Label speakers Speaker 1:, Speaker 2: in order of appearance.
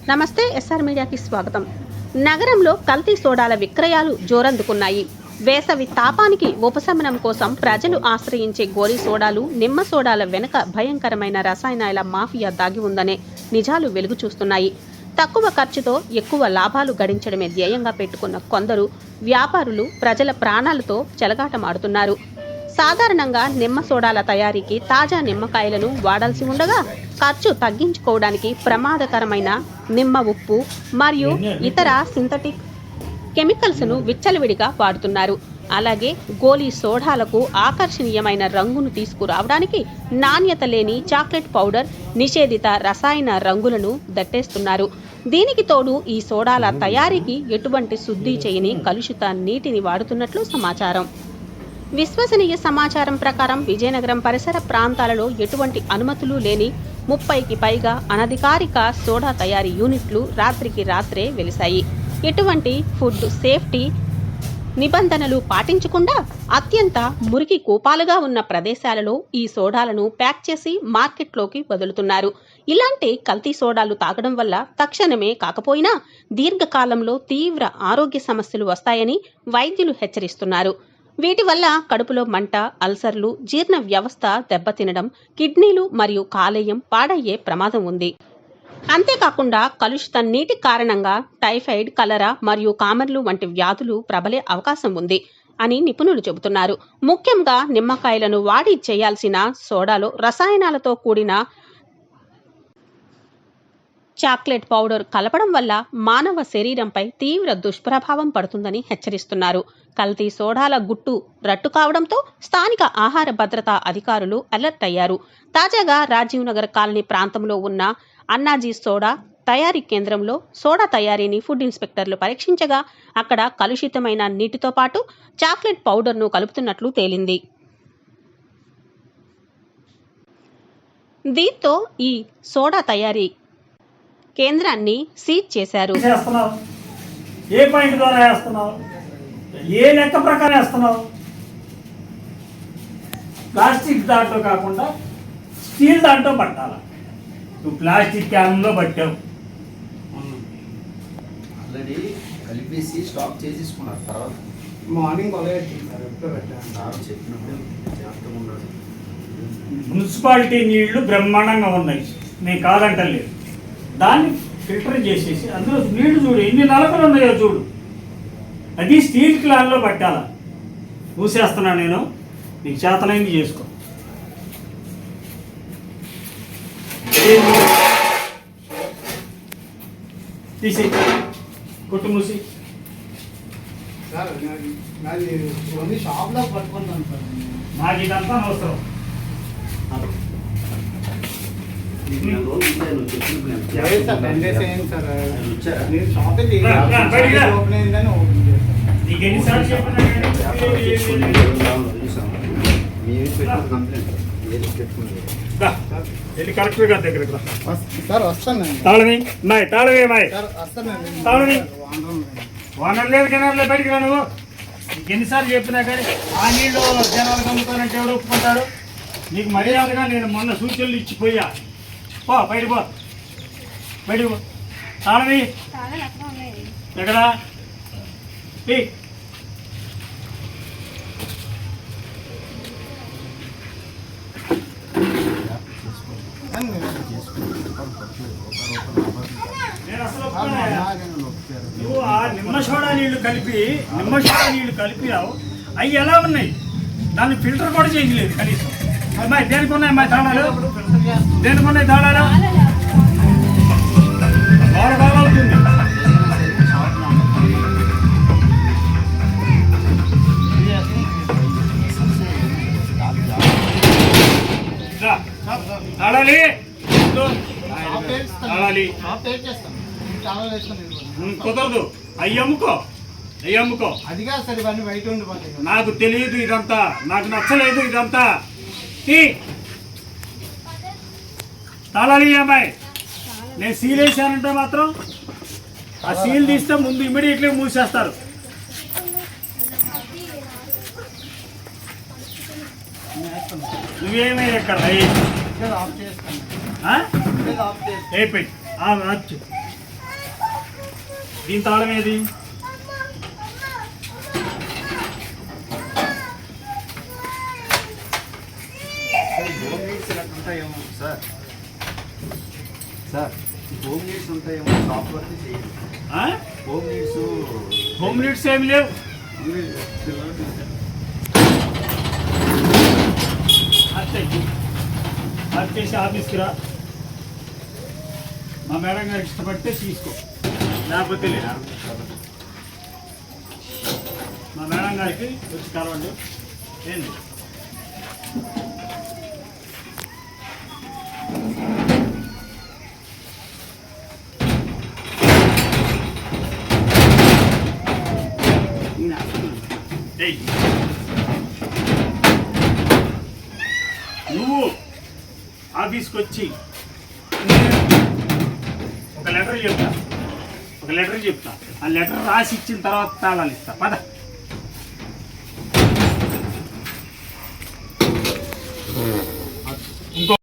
Speaker 1: నమస్తే, ఎస్ఆర్ మీడియాకి స్వాగతం. నగరంలో కల్తీ సోడాల విక్రయాలు జోరందుకున్నాయి. వేసవి తాపానికి ఉపశమనం కోసం ప్రజలు ఆశ్రయించే గోలీ సోడాలు, నిమ్మ సోడాల వెనుక భయంకరమైన రసాయనాల మాఫియా దాగి ఉందనే నిజాలు వెలుగు చూస్తున్నాయి. తక్కువ ఖర్చుతో ఎక్కువ లాభాలు గడించడమే ధ్యేయంగా పెట్టుకున్న కొందరు వ్యాపారులు ప్రజల ప్రాణాలతో చెలగాటమాడుతున్నారు. సాధారణంగా నిమ్మ సోడాల తయారీకి తాజా నిమ్మకాయలను వాడాల్సి ఉండగా ఖర్చు తగ్గించుకోవడానికి ప్రమాదకరమైన నిమ్మ ఉప్పు మరియు ఇతర సింథటిక్ కెమికల్స్ను విచ్చలవిడిగా వాడుతున్నారు. అలాగే గోలీ సోడాలకు ఆకర్షణీయమైన రంగును తీసుకురావడానికి నాణ్యత లేని చాక్లెట్ పౌడర్, నిషేధిత రసాయన రంగులను దట్టేస్తున్నారు. దీనికి తోడు ఈ సోడాల తయారీకి ఎటువంటి శుద్ధి చేయని కలుషిత నీటిని వాడుతున్నట్లు సమాచారం. విశ్వసనీయ సమాచారం ప్రకారం విజయనగరం పరిసర ప్రాంతాలలో ఎటువంటి అనుమతులు లేని 30కి పైగా అనధికారిక సోడా తయారీ యూనిట్లు రాత్రికి రాత్రే వెలిశాయి. ఎటువంటి ఫుడ్ సేఫ్టీ నిబంధనలు పాటించకుండా అత్యంత మురికి కూపాలుగా ఉన్న ప్రదేశాలలో ఈ సోడాలను ప్యాక్ చేసి మార్కెట్లోకి వదులుతున్నారు. ఇలాంటి కల్తీ సోడాలు తాగడం వల్ల తక్షణమే కాకపోయినా దీర్ఘకాలంలో తీవ్ర ఆరోగ్య సమస్యలు వస్తాయని వైద్యులు హెచ్చరిస్తున్నారు. వీటి వల్ల కడుపులో మంట, అల్సర్లు, జీర్ణ వ్యవస్థ దెబ్బతినడం, కిడ్నీలు మరియు కాలేయం పాడయ్యే ప్రమాదం ఉంది. అంతేకాకుండా కలుషిత నీటి కారణంగా టైఫాయిడ్, కలరా మరియు కామెర్లు వంటి వ్యాధులు ప్రబలే అవకాశం ఉంది అని నిపుణులు చెబుతున్నారు. ముఖ్యంగా నిమ్మకాయలను వాడి చేయాల్సిన సోడాలో రసాయనాలతో కూడిన చాక్లెట్ పౌడర్ కలపడం వల్ల మానవ శరీరంపై తీవ్ర దుష్ప్రభావం పడుతుందని హెచ్చరిస్తున్నారు. కల్తీ సోడాల గుట్టు రట్టు కావడంతో స్థానిక ఆహార భద్రతా అధికారులు అలర్ట్ అయ్యారు. తాజాగా రాజీవ్ నగర్ కాలనీ ప్రాంతంలో ఉన్న అన్నాజీ సోడా తయారీ కేంద్రంలో సోడా తయారీని ఫుడ్ ఇన్స్పెక్టర్లు పరీక్షించగా అక్కడ కలుషితమైన నీటితో పాటు చాక్లెట్ పౌడర్ను కలుపుతున్నట్లు తేలింది. దీంతో ఈ సోడా తయారీ కేంద్రాన్ని సీజ్ చేశారు.
Speaker 2: ఏ పాయింట్ ద్వారా వేస్తున్నావు? ఏ లెక్క ప్రకారం వేస్తున్నావు? ప్లాస్టిక్ దాంట్లో కాకుండా స్టీల్ దాంట్లో పట్టాల. నువ్వు ప్లాస్టిక్ క్యాన్లో పట్టావు.
Speaker 3: ఆల్రెడీ కలిపేసి స్టాక్ చేసేసుకున్నారు. తర్వాత
Speaker 4: మార్నింగ్
Speaker 3: చెప్పినప్పుడు జాగ్రత్తగా ఉండాలి.
Speaker 2: మున్సిపాలిటీ నీళ్లు బ్రహ్మాండంగా ఉన్నాయి, నేను కాదంటలేదు. దాన్ని ఫిల్టర్ చేసేసి అందులో నీళ్లు చూడు, ఎన్ని నలకలు ఉన్నాయో చూడు. అది స్టీల్ క్లాన్లో పట్టాలా. మూసేస్తున్నా నేను, నీకు చేతనైంది చేసుకో. తీసి కొట్టు మూసి.
Speaker 4: షాప్లో పట్టుకుంటాను సార్.
Speaker 2: నాకు ఇదంతా అవసరం. కలెక్టర్ గారి దగ్గర వానర్ లేదు కెనార్లో బయటికి రా. నువ్వు ఎన్నిసార్లు చెప్పినా కానీ ఆ నీళ్ళు జనాలు కమ్ముతానంటే ఎవరు ఒప్పుకుంటాడు? నీకు మర్యాదగా నేను మొన్న సూచనలు ఇచ్చిపోయా. పో బయటికి, పో బయటికి, పో. తాళవి ఎక్కడా? నేను అసలు నువ్వు ఆ నిమ్మ సోడా నీళ్లు కలిపినావు. అవి ఎలా ఉన్నాయి? దాన్ని ఫిల్టర్ కూడా చేయలేదు కనీసం. అమ్మాయి దేనికి ఉన్నాయి అమ్మాయి తాళాలు? దేనికి ఉన్నాయి తాళాలు? అవుతుంది. తాళాలి కుదరదు. అయ్యమ్ముకో.
Speaker 4: అదిగా సరే ఇవన్నీ బయట ఉండిపోతాయి.
Speaker 2: నాకు తెలియదు ఇదంతా, నాకు నచ్చలేదు ఇదంతా. తాళాలి అమ్మాయి. నేను సీల్ వేసానంటే మాత్రం ఆ సీల్ తీస్తే ముందు ఇమ్మీడియట్లీ మూసేస్తారు. నువ్వేమీ ఎక్కడ ఏ పెట్టి దీని తాళం ఏది?
Speaker 3: హోమ్ నీడ్స్ ఇలా ఉంటాయేమో సార్. సార్ హోమ్ నీడ్స్ ఉంటాయేమో, షాప్ వర్క్ చేయండి.
Speaker 2: ఆ?
Speaker 3: హోమ్ నీడ్స్
Speaker 2: హోమ్ నీడ్స్ ఏమి లేవు. అది చేసి ఆఫీస్కి రా, మా మేడం గారికి ఇష్టపడితే తీసుకో, లేకపోతే లేదా. మా మేడం గారికి వచ్చి కలవండి. ఏంటి ఏయ్, నువ్వు ఆఫీస్కి వచ్చి ఒక లెటర్ చెప్తా, ఆ లెటర్ రాసి ఇచ్చిన తర్వాత తాళాలు ఇస్తా. పద.